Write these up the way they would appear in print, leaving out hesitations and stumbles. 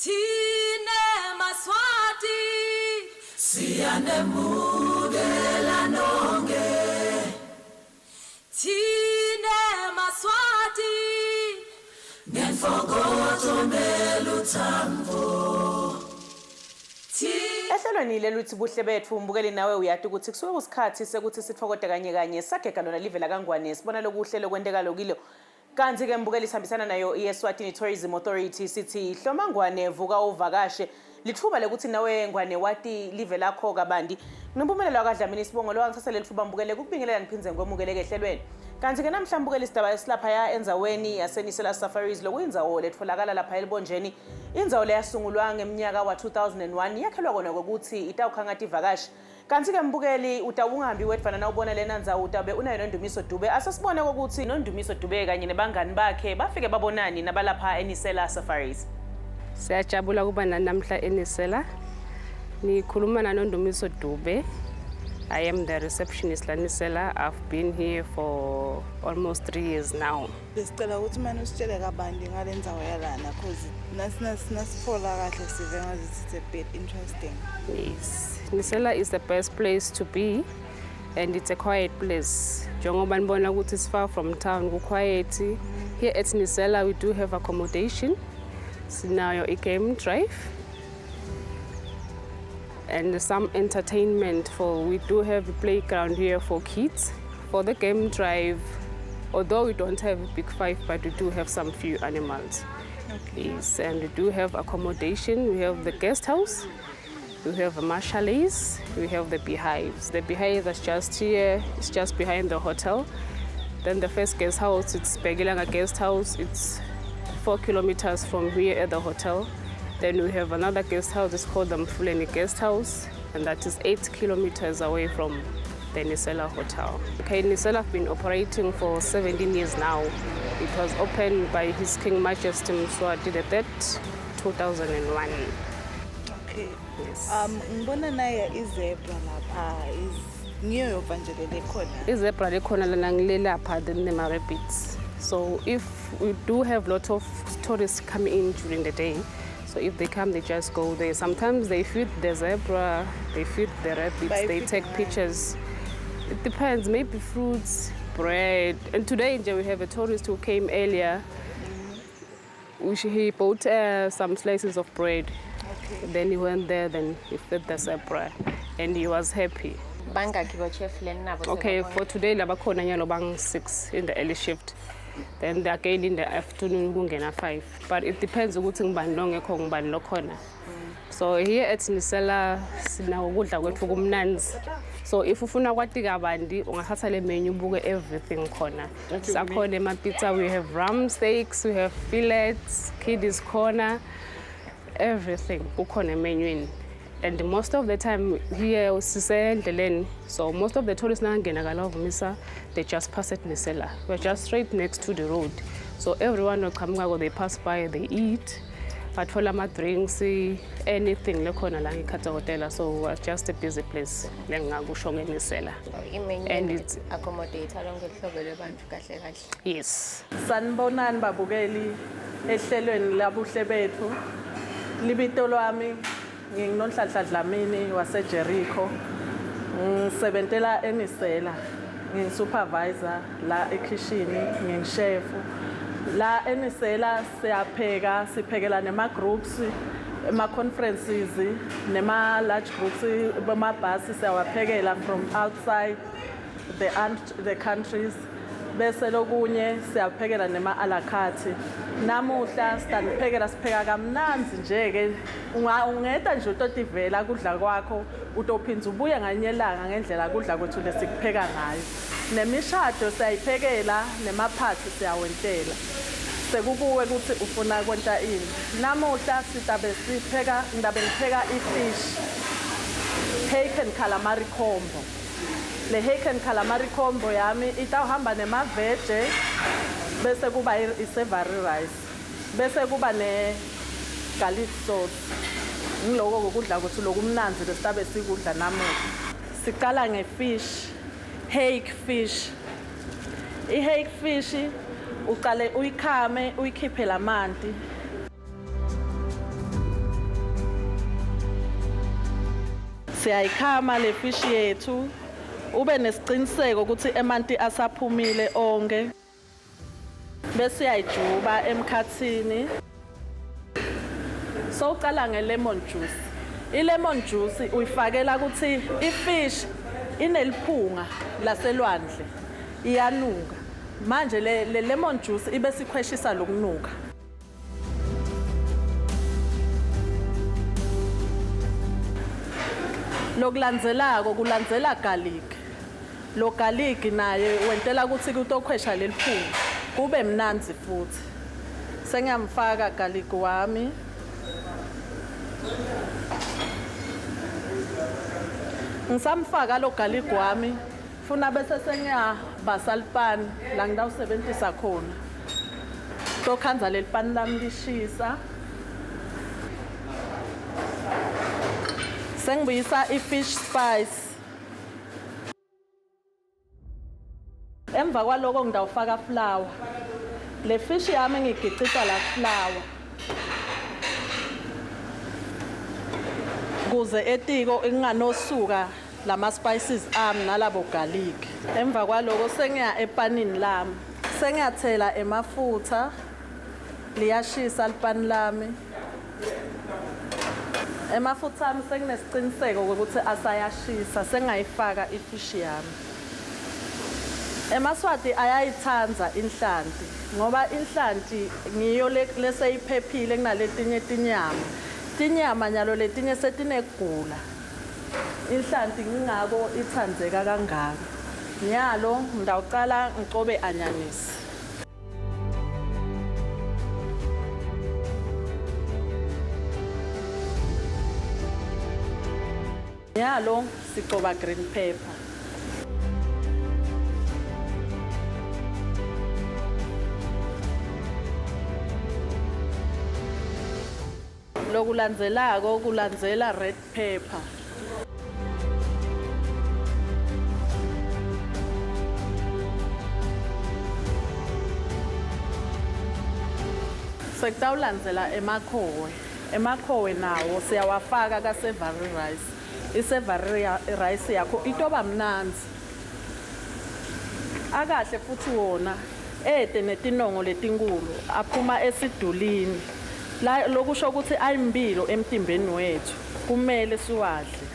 Tine maswati siyanemukela nonke. Tine maswati ngenfokozo neluthambo. Ehlelweni leluthi Buhle Betfu umbukeli nawe uyathi ukuthi kusuke kusikhathi sekuthi sithokote kanye sagega lona live la kaNgwane sibona lokuhle lokwendeka lokilo. Kanti ke mbukeli sihambisana nayo ESwatini Tourism Authority sithi hloma Ngwane vuka uvakashe lithuba lekuthi nawe Ngwane wati live lakho kabandi. Nompumelelo wakadlamini sibongo lo angisasele lithuba mbukele ukubingelela niphinze ngokwemukeleke ehlelweni. Kanti ke namhla mbukeli sidaba esilapha ya enzaweni yaseNisela Safaris lokuyindzawo letfolakala lapha elibonjeni. Indzawo le yasungulwa ngeminyaka wa 2001 yakhelwa kona ukuthi itawukhangathi ivakashi. Kanti ke mbukeli utawungahambi wedvana na ubona lena ndzawo utabe unayo noNdumiso Dube asasibone ukuthi noNdumiso Dube kanye nebangani bakhe bafike babonani nabalapha eNisela Safaris. Siyajabula kuba namhla eNisela. Nikhuluma noNdumiso Dube. I am the receptionist la Nisela. I've been here for almost 3 years now. Besicela ukuthi manje usitshele kabandi ngale ndzawo yalana because nasiphola kahle sive ngathi it's a bit interesting. Yes. Nisela is the best place to be and it's a quiet place. Njengoba nibona ukuthi it's far from town, ku quiet. Here at Nisela we do have accommodation. Sinayo game drive. And some entertainment we do have a playground here for kids. For the game drive, although we don't have a big five, but we do have some few animals. Okay. Yes, and we do have accommodation. We have the guest house, we have the chalets, we have the beehives. The beehive is just here, it's just behind the hotel. Then the first guest house, it's Begilanga guest house. It's 4 kilometers from here at the hotel. Then we have another guest house, it's called the Mfuleni guest house, and that is 8 kilometers away from the Nisela hotel. Okay, Nisela have been operating for 17 years now. It was opened by His King Majesty Mswati III, 2001. Okay. Yes. Ngibona naye izebra lapha ngiyo yovanjelele khona. Izebra lekhona lana ngilelapha then the rabbits. So if we do have lots of tourists come in during the day, so if they come, they just go there. Sometimes they feed the zebra, they feed the rabbits, they take pictures. It depends, maybe fruits, bread. And today we have a tourist who came earlier. He bought some slices of bread. Okay. Then he went there, then he fed the zebra, and he was happy. Okay, for today, labakhona nyalo bang 6 in the early shift. Then they again in the afternoon kungena 5. But it depends ukuthi ngibani lo ngekho ngibani lo khona. So here at Nisela sinawo ukudla kwethu kumnanzi. So if ufuna kwati kabandi ungathatha le menu ubuke everything khona. Sakhona ema-pizza, we have ram steaks, we have fillets, kiddies corner, everything kukhona emenyweni. And most of the time here sisendleleni, so most of the tourists nangena ka Lavumisa, they just pass at Nisela. We're just straight next to the road. So everyone will come, they pass by, they eat, bathola ama drinks, anything lekhona la ngeKhatha Hotel. So we're just a busy place lengakusho ngeNisela. And it's accommodate lonke uhlobo lwabantu kahle kahle. Yes. Sanibonani babukeli ehlelweni la Buhle Betfu. Libito lwami nginonhlanhla Dlamini waseJericho. Ngisebentela eNisela. Ngisupervisor la ekitchen, nginchef. La eNisela siphekela nema groups, ema conferences, nema large groups, bama bus siyawaphekela from outside the countries. Bese lokunye siyaphekela nema a la carte. Namuhla sipheka kamnanzi nje ke ungeta nje utotivela kudla kwakho utophinza ubuye nganyelanga ngendlela kudla kwethu lesikupheka ngayo. Nemishado siyayiphekela nemaphathi siyawentela. Sekukuwe ukuthi ufuna kwenta ini. Namuhla ndabe ngipheka ifish hake and calamari combo. Le hake and calamari combo yami itawuhamba nemavege bese kuba isavory rice bese kuba ne garlic sauce. Ngiloko kokudla kwethu lokumnanzi lesitabe sikudla namuhla. Siqala ngefish, hake fish. I-hake fish uqale uyikhame uyikhiphe lamanti Siyayikhama le fish yethu ube nesiciniseko ukuthi emanti asaphumile onke. Bese uyayijuba emkhathini. So uqala nge-lemon juice. I-lemon juice uyifakela ukuthi ifish ineliphunga laselwandle iyanuka. Manje le lemon juice ibe sikhweshisa lokunuka. Lokulandzelako kulandzela garlic. Lo garlic naye wentela ukuthi kutokhwesha leliphunga kube mnanzi futhi. Sengiyamfaka garlic wami. Ngisamfaka lo garlic wami funa bese sengiyabasa lipani la ngidawusebenzisa khona. Tokhanza lelipani lami lishisa. Sengibuyisa i-fish spice. Emva kwaloko ngidawufaka flour. Le fish yami ngigicita la flour. Kuze etiko inganosuka lama spices ami nalabo garlic. Emva kwaloko sengiya epanini lami. Sengiyathela emafutha. Liyashisa lipani lami. Emafutha ami senginesiciniseko ukuthi asayashisa sengayifaka ifish yami. EmaSwati ayayithanza inhlanti ngoba inhlanti ngiyo leseyiphephile kunaletinye tinyama. Tinyama nyalo letinye setinegula. Inhlanti ngingako ithandzeka kangaka. Nyalo ngidawuqala ngicobe anyanisi. Nyalo sicoba green pepper. Lokulandzelako kulandzela red pepper. Sekutawulandzela emakhowe. Emakhowe nawo siyawafaka ka-savory rice. I-savory rice yakho itoba mnanzi. Akahle futhi wona ede netinongo letinkulu aphuma esidulini. La lokusho ukuthi ayimpilo emtimbeni wethu kumele siwadle.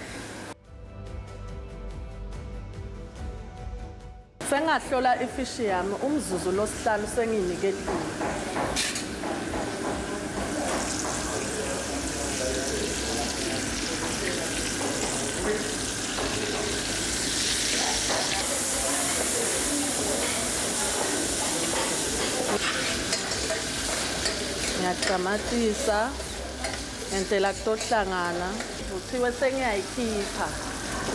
Sengahlola ifish yami umzuzu losihlanu sengiyinikedile. Ngiyatamatisa ngentela kutohlangana vuthiwe sengiyayikhipha.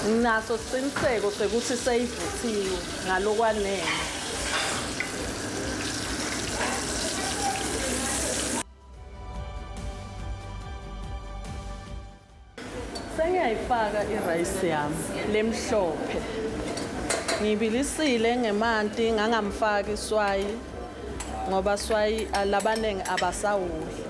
Nginaso isiqiniseko sekuthi seyivuthiwe ngalokwanele. Sengiyayifaka irice yami lemhlophe. Ngibilisile ngemanti ngangamfaki iswayi ngoba iswayi alabanenge abasawudli.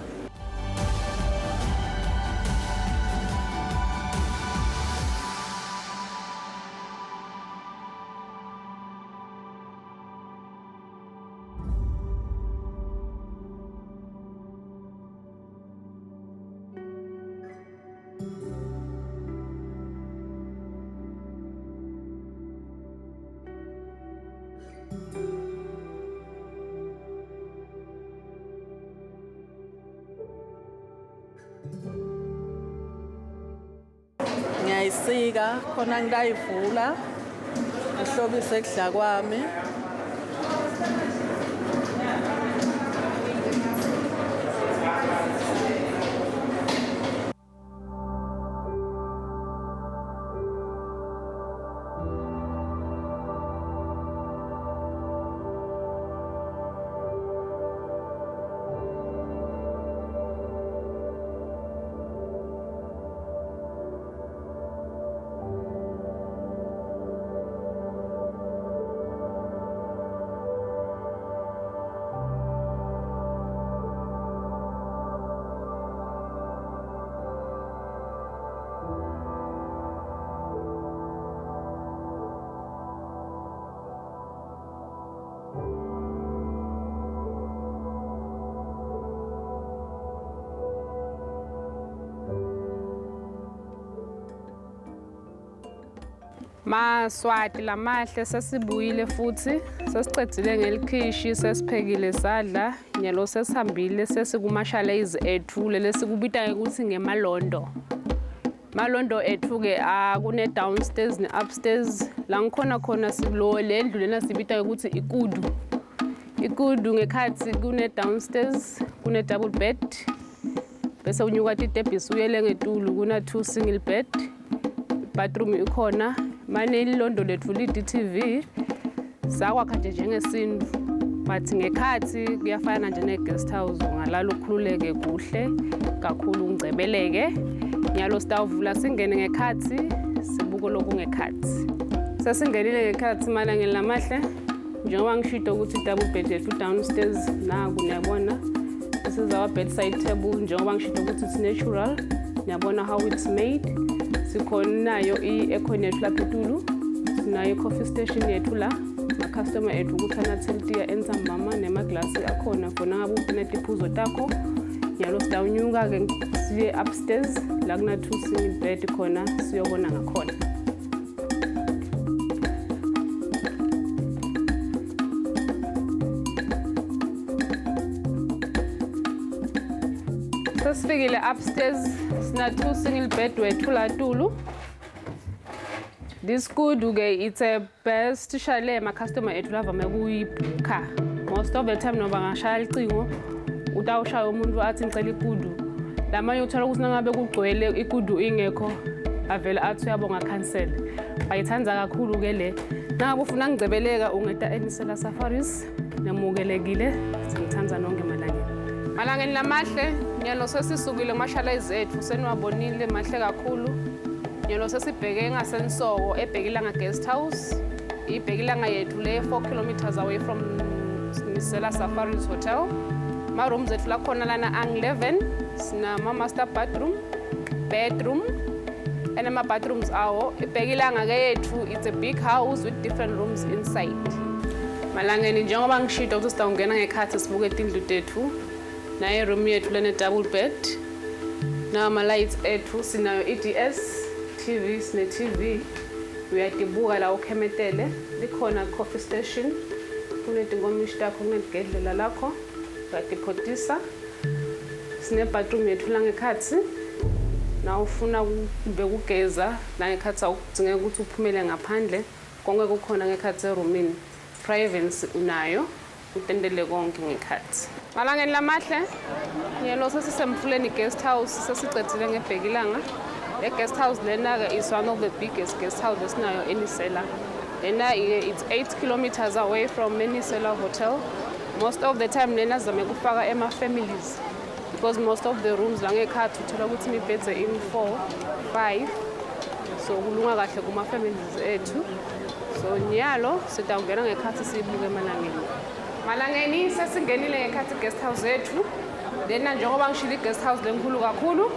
Ngiyayisika khona ngidayivula ngihlobise ekudla kwami. Maswati lamahle sesibuyile futhi sesicedzile ngelikhishi sesiphekile sadla nyalo sesihambile sesikumashalezi ethu lesikubita ukuthi ngemalondo. Malondo ethu ke akune downstairs ne upstairs la ngikhona khona silo lendlu lena sibita ukuthi ikudu. Ikudu ngekhathi kune downstairs kune double bed bese unyuka titebhisi uyele ngetulu kuna 2 single bed. Bathroom ikhona manje ilondo lethu li DTV sakwakha nje njengesintu but ngekhathi kuyafana nje ne guest house ungalala ukhululeke kuhle kakhulu ungcebeleke nyalo sitawuvula singene ngekhathi sibuko lokungekhathi sesingenile ngekhathi malangeni lamahle njengoba ngishito ukuthi double bed yethu downstairs naku niyabona this is our bedside table njengoba ngishito ukuthi it's natural niyabona how it's made. Sikhonayo i-aircon yethu lapha etulu sinayo i-coffee station yethu la ma-customer ethu ukuthi anathilitiya enzambama nemaglasi akhona khona ngabe ukunetiphuzo takho nyalo sitawunyuka-ke siye upstairs la kuna 2 single bed khona siyobona ngakhona. Sesifikile upstairs sina 2 single bed wethu la tulu. This kudu ke it's a best shale ma customer ethu lavame kuyibukha. Most of the time noba ngashaya icingo utawushaya umuntu athi ngicela ikudu. Lamanye uthola ukuthi nangabe kugcwele ikudu ingekho avela athi uyabonga cancel. Bayithanza kakhulu ke le. Nangabe ufuna ngicebeleka ungeta Nisela Safaris nemukelekile singithanza nonke malangeni. Malangeni lamahle nyalo sesisukile mashalezi ethu seniwabonile mahle kakhulu. Nyalo sesibheke ngasensowo ebhekilanga guest house. Ibhekilanga yethu le 4 kilometers away from Nisela Safaris Hotel. Ma rooms ethu la khona lana ang 11 sina ma master bedroom and ama bathrooms awo. Ibhekilanga ke yethu it's a big house with different rooms inside. Malangeni njengoba ngishito ukuthi sitawungena ngekhathi sibuke tindlu tethu. Naye room yethu lene double bed. Na ama lights ethu sinayo EDS TV sine TV. Uyatibuka la ukhemetele. Likhona coffee station. Kunetingomishta takho kunegedlela lakho. Uyatipotisa. Sine bathroom yethu la ngekhathi. Na ufuna kube kugeza la ngekhathi awudinge ukuthi uphumele ngaphandle. Konke kukhona ngekhathi eroomini. Privacy unayo. Utendele konke ngekhathi. Malangeni lamahle nyelo sesisemfuleni guest house sesicedzile ngebhekilanga. Le guest house lena ke is one of the biggest guest houses nayo eNisela. Lena it's 8 kilometers away from Nisela Hotel. Most of the time lena zame kufaka ema families because most of the rooms la ngekhathi uthola ukuthi imibhede in 4 5 so kulunga kahle kuma families ethu. So nyalo sitawungena ngekhathi sibuke malangeni. Malangeni sesingenile ngekhathi guest house ethu. Lena njengoba ngishilo guest house lenkulu kakhulu.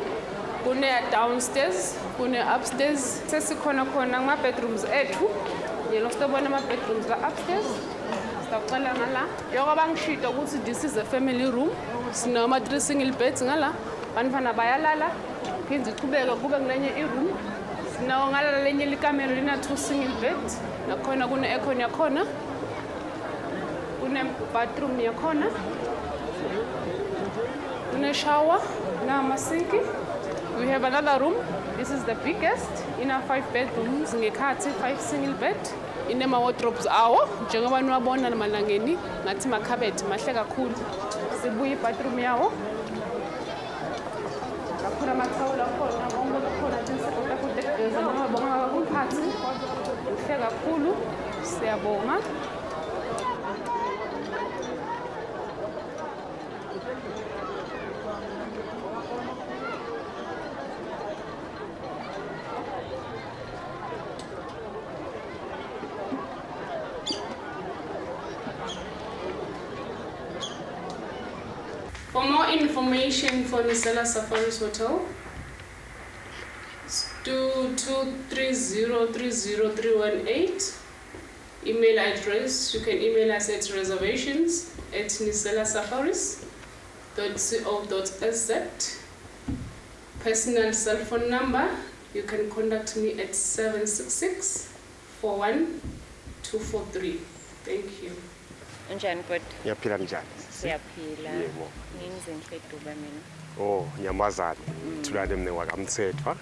Kune downstairs, kune upstairs. Sesikhona khona ngama bedrooms ethu. Yelo sitobona ama bedrooms la upstairs. Sitaqala ngala. Njengoba ngishito ukuthi this is a family room. Sinama 3 single beds ngala. Bantwana bayalala. Phinde iqhubeke kube ngelenye i-room. Sinawo ngala lenye likamelo lina 2 single beds. Nakhona kune aircon yakhona. Kune bathroom yakhona. Kune shower na masinki. We have another room. This is the biggest. Ina 5 bedrooms ngekhathi 5 single bed. Inema wardrobes awo njengoba niwabona malangeni ngathi makhabeti mahle kakhulu. Sibuye bathroom yawo. Lakhona amathawula khona konke khona tinsipota kutegeza noma bonga kumphathi. Kuhle kakhulu. Siyabonga. For more information for Nisela Safaris Hotel, do 2303018. Email address, you can email us at reservations@niselasafaris.co.sz. Personal cell phone number, you can contact me at 766 41243. Thank you. Unjani bhuti? Ngiyaphila njani? Siyaphila. Yebo. Nginzinhle Dube mina. Oh, nyamazana. Thulane mne wakamthethwa.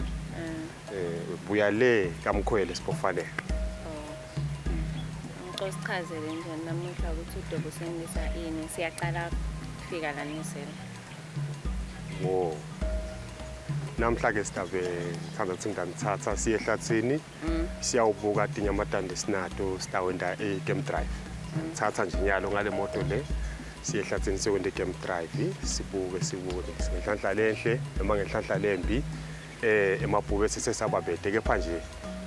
Buya le kamkhwele sipofanele. Ngicosichazele njani namuhla ukuthi uDube usendisa ini siyaqala kufika la Nisela. Oh. Namhla ke sidabe thanda ukuthi nganithatha siye ehlathini siyawubuka tinyamatande sinato sitawenda e-game drive. Thatha nje nyalo ngale moto le siye ehlathini siwende e-game drive sibuke ngenhlanhla lenhle noma ngenhlanhla lembi emabhube sesesababede kepha nje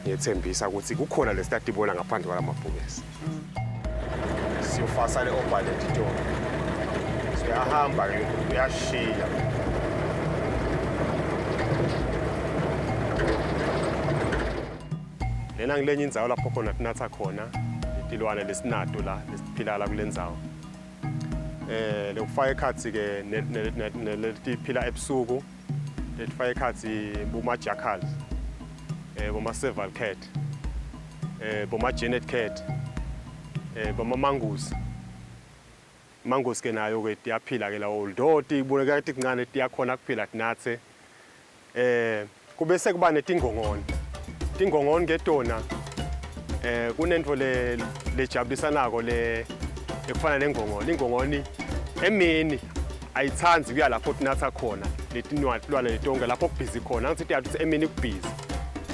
ngiyethembisa ukuthi kukhona lesitadibona ngaphandle kwalamabhubesi. Siyofasa le overland door. Siyahamba ke uyashiya. Lena ngilenye indzawo lapho khona tinatha khona itilwane lesinato la lesiphila la kulendzawo. Lekufaka ekhathi ke netiphila ebusuku letifaka ekhathi boma jackals. Boma serval cat. Boma genet cat. Boma mangoes. Mangoes ke nayo ke tiyaphila ke la although tiboneka ukuthi kuncane tiyakhona kuphila tinathe. Kube sekuba netingongoni. Tingongoni ke tona kunento lejabulisanako ekufana nengongoni. Ingongoni emini ayithanzi kuya lapho tinatha khona letinwalwane letonke lapho kubhizi khona. Ngithi tiyathi emini kubhizi.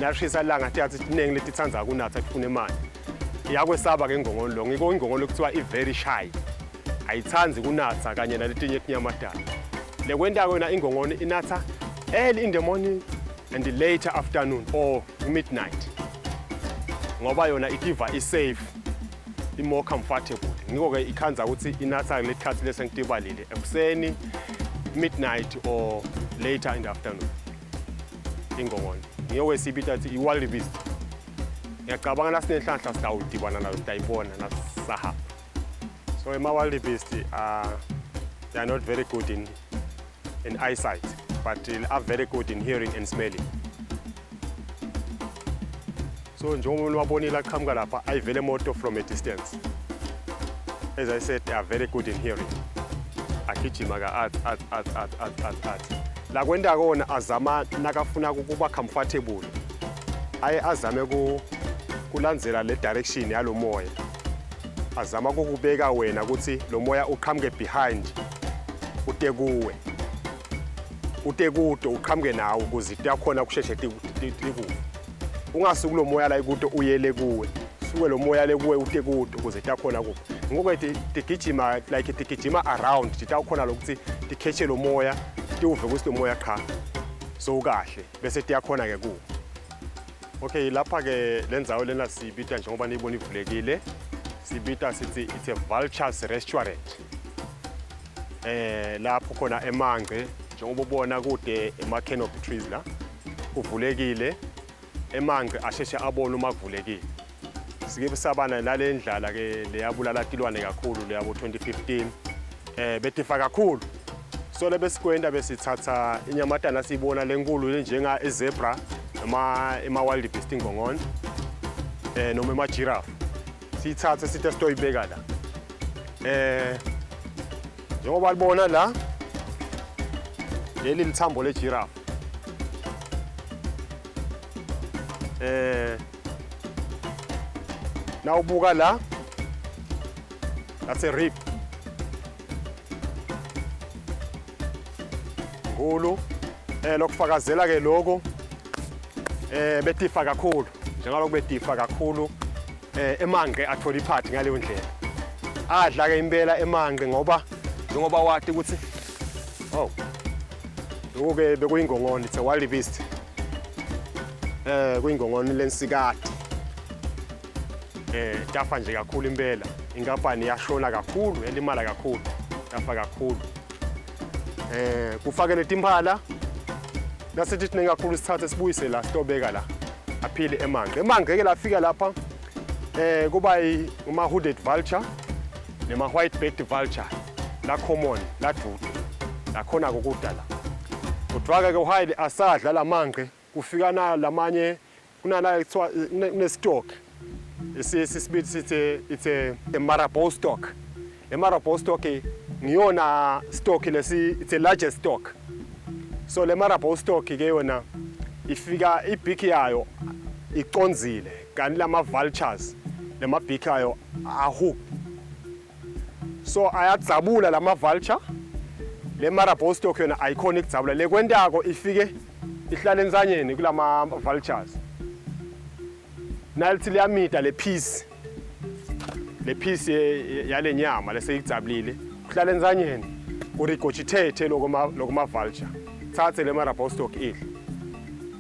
Nashisa langa tiyathi tinengi letithanza kunatha kufuna imali. Iyakwesaba ke ingongoni lo. Ngiko ingongoni lokuthiwa i-very shy. Ayithanzi kunatha kanye naletinye tinyamadala. Lekwenta yona ingongoni inatha early in the morning and later afternoon or midnight. Ngoba yona itiva is-safe, i-more comfortable. Ngiko ke ikhanza ukuthi inatha lesikhathi lesengitibalile ekuseni, midnight or later in the afternoon. Ingongoni. Ngiyokwe sibita ukuthi i-wild beast. Ngiyacabanga nasinenhlanhla sitawudibana nayo sitayibona nasahamba. So ama-wild beast they are not very good in eyesight, but they are very good in hearing and smelling. So njengoba wabonile aqhamuka lapha ayivele moto from a distance. As I said, they are very good in hearing. Agijima ka at. La kwenda kona azama nakafuna ukuba comfortable. Aye azame kulandzela le direction yalo moya. Azama ukubeka wena ukuthi lo moya uqhamuke behind utekuwe. Utekudo uqhamuke nawo ukuze tiyakhona kusheshe tikuwe. Ungasuku lo moya la ikude uyele kuwe. Suke lo moya le kuwe utekudo ukuze tiyakhona kuwe. Ngoba tigijima like tigijima around titawukhona lokuthi tikheche lo moya tiuve ukuthi lo moya cha. So kahle bese tiyakhona ke kuwe. Okay, lapha ke lendzawo lena sibita njengoba niyibona ivulekile. Sibita sithi it's a vultures restaurant. Lapho khona emanqe njengoba ubona kude ema-canopy trees la kuvulekile emanqe asheshe abone uma kuvulekile. Sike sabana nale ndlala ke leyabulala tilwane kakhulu leyabo 2015 betifa kakhulu. So lebesikwenda besithatha inyamatana sibona lenkulu njenga ezebra noma ema-wild beast ingongoni noma ema-giraffe. Sithathe sithi sitoyibeka la. Njengoba libona la leli lithambo le-giraffe. Nawubuka la, that's a rib. Ngulu lokufakazela ke lokho betifa kakhulu. Njengalokho betifa kakhulu emanqe athola iphathi ngaleyo ndlela. Adla ke impela emanqe ngoba njengoba wathi ukuthi lokho bekuyingongoni, it's a wild beast. Kuyingongoni lensikade. Tafa nje kakhulu impela. Inkampani yashona kakhulu, elimala kakhulu. Tafa kakhulu. Kufakele timphala. Nasithi thina kakhulu sithathe sibuyise la sitobeka la. Aphile emanqe. Emanqe ke lafika lapha kuba uma hooded vulture nema white backed vulture la common la dudu. La khona kokudala. Kudwaka ke uhide asadla lamanqe kufika na lamanye kunala ekuthiwa kunestock it's a marabou stock. A marabou stock ngiyona stock it's the largest stock. So le marabou stock ke yona ifika ibhiki yayo iqonzile kanti lama vultures lama bhiki yayo ahook. So ayadzabula lama vulture le marabou stock yona iconic dzabula le kwentako ifike ihlala enzanyeni kulama vultures. Nalithi liyamida le piece yale nyama leseyigcablile kuhlala enzanyeni urigojithethe lokuma vulture thathe le marabou stock idle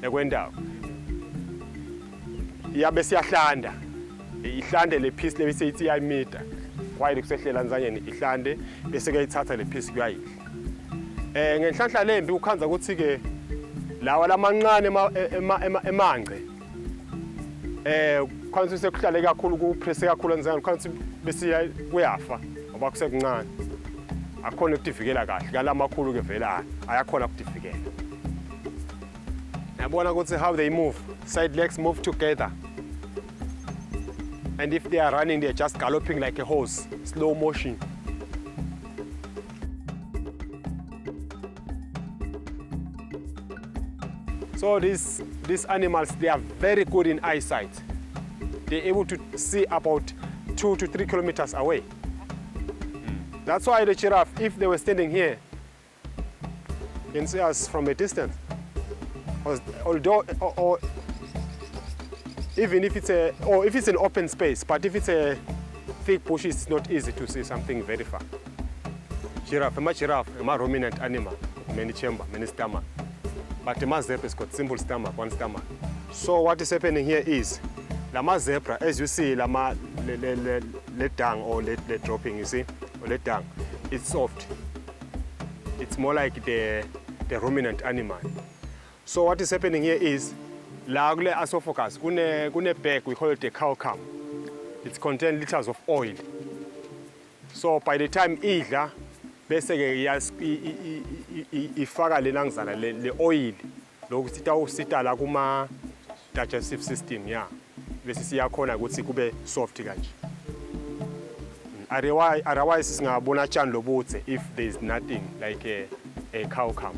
ekwendako iyabe siyahlanda ihlande le piece lebeseyithi iyamida kwaye kusehlela enzanyeni ihlande bese kuyayithatha le piece kuyayidla. Ngenhlanhla lembi ukhanza ukuthi ke lawa lamancane emangce kwansi sekuhlale kakhulu kupresse kakhulu enzanyeni kwansi bese kuyafa ngoba kusekuncane akhona ukutivikela kahle kalamakhulu ke vela ayakhona ukutivikela. Yabona ukuthi how they move, side legs move together, and if they are running they're just galloping like a horse, slow motion. So these animals, they are very good in eyesight. They're able to see about 2 to 3 kilometers away. That's why the giraffe, if they were standing here, you can see us from a distance. Although, or even if it's an open space, but if it's a thick bush, it's not easy to see something very far. Giraffe, a ruminant animal, many chamber, many stomach. But the zebra has got simple stomach, one stomach. So what is happening here is, the zebra, as you see, the dung or the dropping, you see, or the dung, it's soft. It's more like the ruminant animal. So what is happening here is, la kule esophagus, kune bag, we call it a cow cam. It contains liters of oil. So by the time idla, bese ifaka lenangzana le oil lokuthi usita la kuma digestive system ya bese siyakhona ukuthi kube soft kanje. Otherwise singabona tshani lobutse if there is nothing like a cow cam.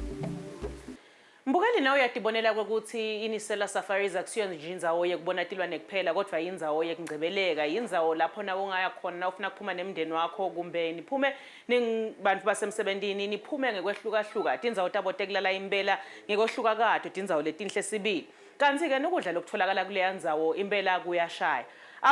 Mbukeli nawe uyadibonela ukuthi iNisela Safaris akusiyo nje indzawo yekubona tilwane kuphela kodwa indzawo yekungcebeleka, indzawo lapho nawe ungaya khona na ufuna kuphuma nemndeni wakho kumbe niphume ningibantu basemsebentini niphume ngekwehlukahluka tindzawo tabo tekulala impela ngekwehlukana kato tindzawo letinhle sibili. Kanti ke nokudla lokutholakala kule ndzawo impela kuyashaya.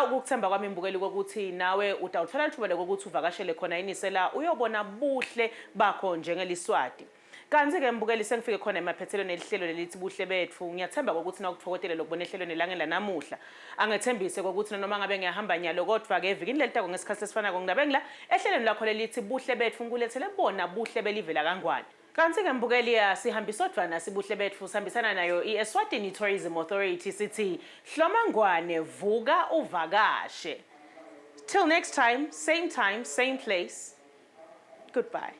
Ukuthemba kwami mbukeli ukuthi nawe utawuthola ithuba lokuthi uvakashele khona iNisela uyobona buhle bakho njengeliswati. Kanti ke mbukeli sengifike khona emaphethelweni elihlelo lelithi Buhle Betfu. Ngiyathemba ukuthi nakuthokothele lokubona ehlelweni langela namuhla. Angethembise ukuthi noma ngabe ngiyahamba nyalo kodwa ke evikini lelitako ngesikhathi esifanako ngidabengila ehlelweni lakho lelithi Buhle Betfu ngulethele bona buhle belivela kangwane. Kanti ke mbukeli sihambisa odvana sibuhle betfu sihambisana nayo ESwatini Tourism Authority sithi hlomangwane vuka uvakashe. Till next time, same place. Goodbye.